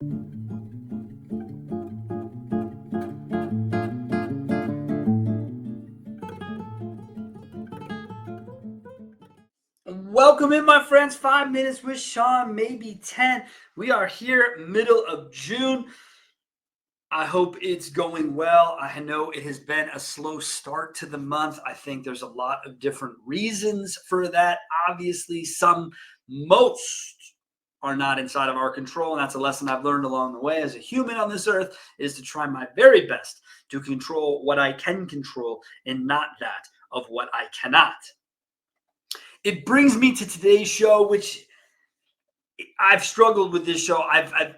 Welcome in, my friends. 5 minutes with Sean, maybe 10. We are here, middle of June. I hope it's going well. I know it has been a slow start to the month. I think there's a lot of different reasons for that. Obviously, most are not inside of our control, and that's a lesson I've learned along the way as a human on this earth, is to try my very best to control what I can control and not that of what I cannot. It brings me to today's show, which I've struggled with this show. I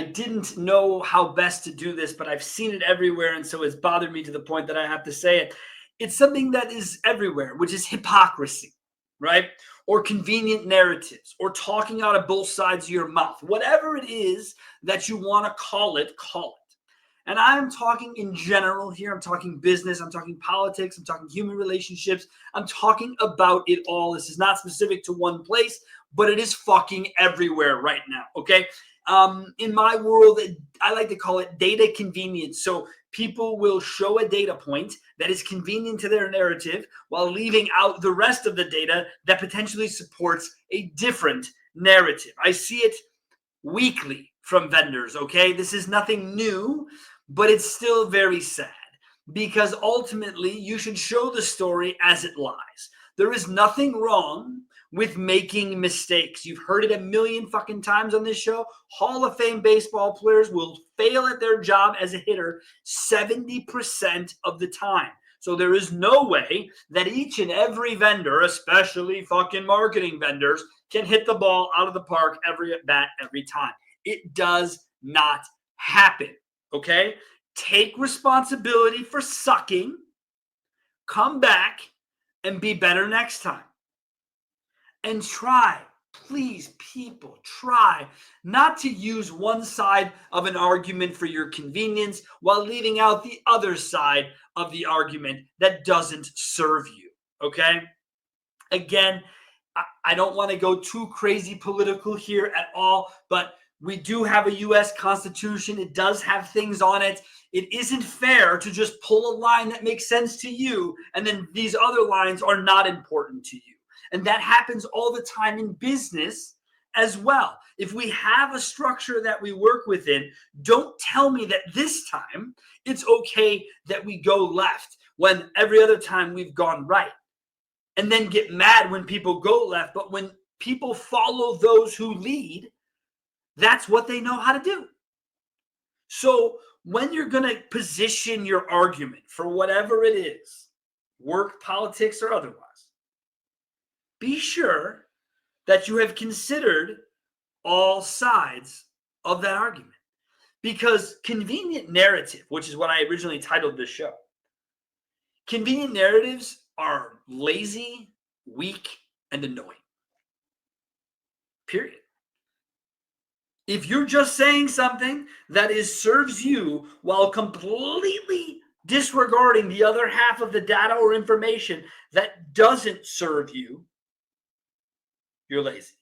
didn't know how best to do this, but I've seen it everywhere, and so it's bothered me to the point that I have to say it. It's something that is everywhere, which is hypocrisy, right? Or convenient narratives, or talking out of both sides of your mouth. Whatever it is that you want to call it, call it. And I'm talking in general here. I'm talking business. I'm talking politics. I'm talking human relationships. I'm talking about it all. This is not specific to one place, but it is fucking everywhere right now. Okay. In my world, I like to call it data convenience. So people will show a data point that is convenient to their narrative while leaving out the rest of the data that potentially supports a different narrative. I see it weekly from vendors. Okay. This is nothing new, but it's still very sad because ultimately you should show the story as it lies. There is nothing wrong with making mistakes. You've heard it a million fucking times on this show. Hall of Fame baseball players will fail at their job as a hitter 70% of the time. So there is no way that each and every vendor, especially fucking marketing vendors, can hit the ball out of the park every at bat every time. It does not happen. Okay? Take responsibility for sucking, come back, and be better next time. And try, please, people, try not to use one side of an argument for your convenience while leaving out the other side of the argument that doesn't serve you. Okay? Again, I don't want to go too crazy political here at all, but we do have a U.S. Constitution. It does have things on it. It isn't fair to just pull a line that makes sense to you, and then these other lines are not important to you. And that happens all the time in business as well. If we have a structure that we work within, don't tell me that this time it's okay that we go left when every other time we've gone right. And then get mad when people go left. But when people follow those who lead, that's what they know how to do. So when you're going to position your argument for whatever it is, work, politics, or otherwise, be sure that you have considered all sides of that argument. Because convenient narrative, which is what I originally titled this show, convenient narratives are lazy, weak, and annoying. Period. If you're just saying something that serves you while completely disregarding the other half of the data or information that doesn't serve you, you're lazy.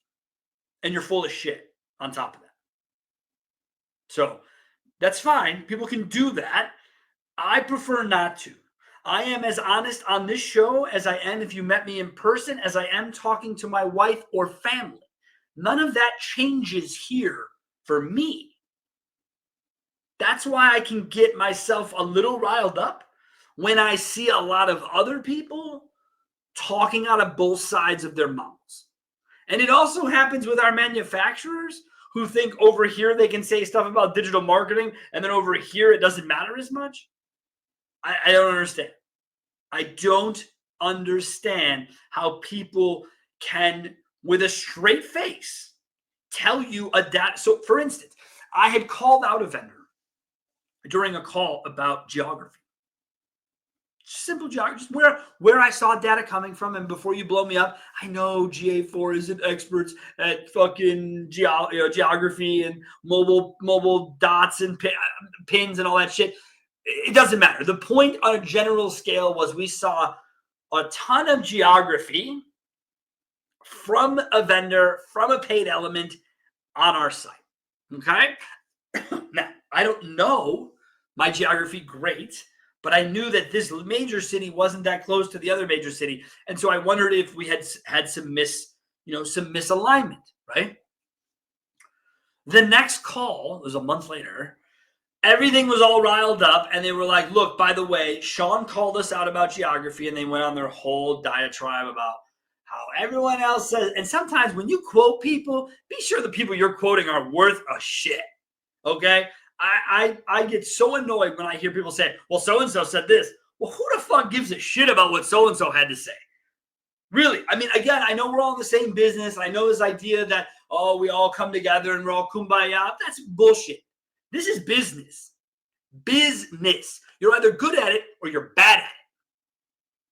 And you're full of shit on top of that. So that's fine. People can do that. I prefer not to. I am as honest on this show as I am if you met me in person, as I am talking to my wife or family. None of that changes here for me. That's why I can get myself a little riled up when I see a lot of other people talking out of both sides of their mouths. And it also happens with our manufacturers who think over here they can say stuff about digital marketing and then over here it doesn't matter as much. I don't understand. I don't understand how people can, with a straight face, tell you a data. So, for instance, I had called out a vendor during a call about geography. Simple geography, where I saw data coming from. And before you blow me up, I know GA4 isn't experts at fucking geography and mobile dots and pins and all that shit. It doesn't matter. The point on a general scale was we saw a ton of geography from a vendor, from a paid element on our site. Okay. Now, I don't know my geography great, but I knew that this major city wasn't that close to the other major city. And so I wondered if we had some misalignment, right? The next call was a month later. Everything was all riled up, and they were like, look, by the way, Sean called us out about geography, and they went on their whole diatribe about how everyone else says. And sometimes when you quote people, be sure the people you're quoting are worth a shit. Okay? I get so annoyed when I hear people say, well, so-and-so said this. Well, who the fuck gives a shit about what so-and-so had to say? Really? I mean, again, I know we're all in the same business. I know this idea that, oh, we all come together and we're all kumbaya. That's bullshit. This is business. Business. You're either good at it or you're bad at it.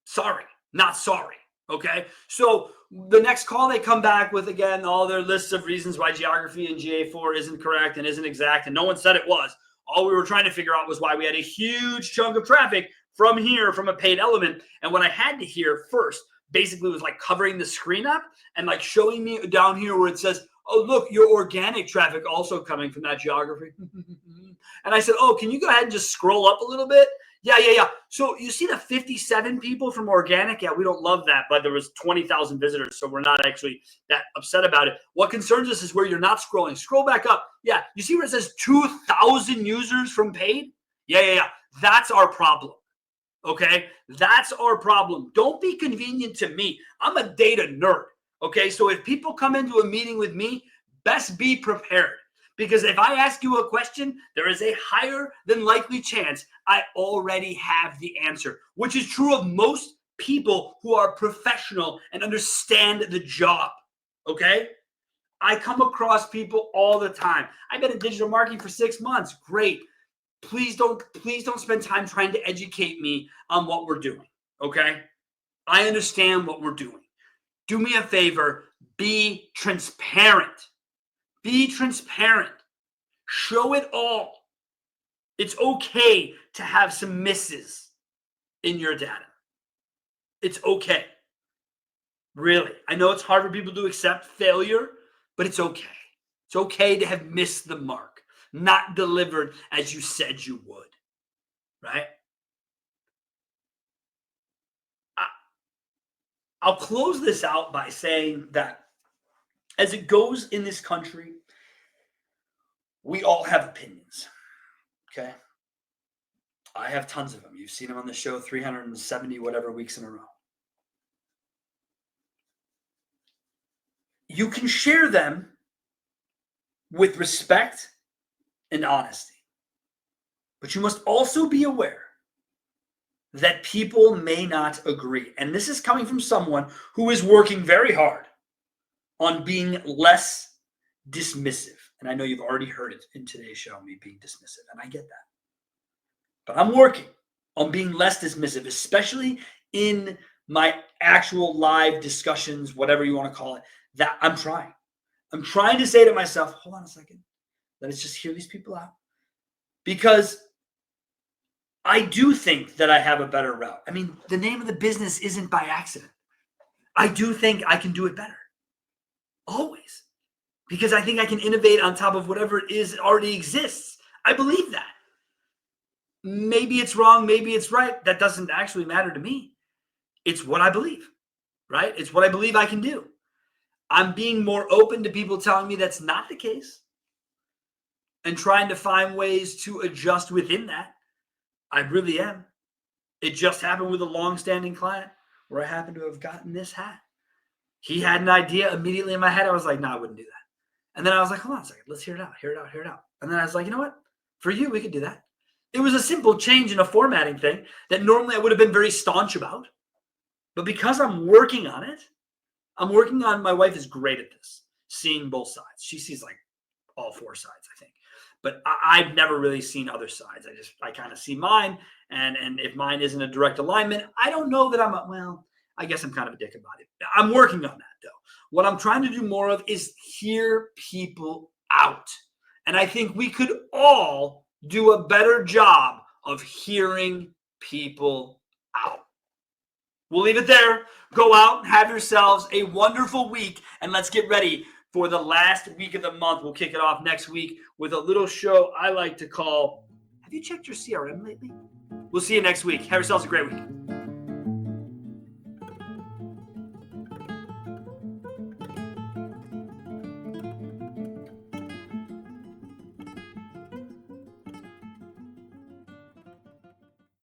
Sorry, not sorry. Okay? So the next call they come back with, again, all their lists of reasons why geography in GA4 isn't correct and isn't exact, and no one said it was. All we were trying to figure out was why we had a huge chunk of traffic from here, from a paid element. And what I had to hear first basically was like covering the screen up and like showing me down here where it says, oh, look, your organic traffic also coming from that geography. And I said, oh, can you go ahead and just scroll up a little bit? Yeah. So you see the 57 people from organic? Yeah, we don't love that, but there was 20,000 visitors, so we're not actually that upset about it. What concerns us is where you're not scrolling. Scroll back up. Yeah, you see where it says 2,000 users from paid? Yeah. That's our problem. Okay? That's our problem. Don't be convenient to me. I'm a data nerd. Okay? So if people come into a meeting with me, best be prepared. Because if I ask you a question, there is a higher than likely chance I already have the answer, which is true of most people who are professional and understand the job. Okay? I come across people all the time. I've been in digital marketing for 6 months. Great. Please don't spend time trying to educate me on what we're doing. Okay? I understand what we're doing. Do me a favor, be transparent. Be transparent. Show it all. It's okay to have some misses in your data. It's okay. Really. I know it's hard for people to accept failure, but it's okay. It's okay to have missed the mark, not delivered as you said you would. Right? I'll close this out by saying that as it goes in this country, we all have opinions. Okay? I have tons of them. You've seen them on the show 370 whatever weeks in a row. You can share them with respect and honesty. But you must also be aware that people may not agree. And this is coming from someone who is working very hard on being less dismissive. And I know you've already heard it in today's show, me being dismissive, and I get that. But I'm working on being less dismissive, especially in my actual live discussions, whatever you want to call it, that I'm trying. I'm trying to say to myself, hold on a second, let us just hear these people out. Because I do think that I have a better route. I mean, the name of the business isn't by accident. I do think I can do it better. Always. Because I think I can innovate on top of whatever it is that already exists. I believe that. Maybe it's wrong, maybe it's right. That doesn't actually matter to me. It's what I believe, right? It's what I believe I can do. I'm being more open to people telling me that's not the case and trying to find ways to adjust within that. I really am. It just happened with a long-standing client where I happened to have gotten this hat. He had an idea immediately in my head. I was like, no, I wouldn't do that. And then I was like, hold on a second. Let's hear it out. And then I was like, you know what? For you, we could do that. It was a simple change in a formatting thing that normally I would have been very staunch about. But because I'm working on it, my wife is great at this, seeing both sides. She sees like all four sides, I think. But I've never really seen other sides. I kind of see mine. And if mine isn't a direct alignment, I don't know that I guess I'm kind of a dick about it. I'm working on that, though. What I'm trying to do more of is hear people out. And I think we could all do a better job of hearing people out. We'll leave it there. Go out and have yourselves a wonderful week, and let's get ready for the last week of the month. We'll kick it off next week with a little show I like to call, have you checked your CRM lately? We'll see you next week. Have yourselves a great week.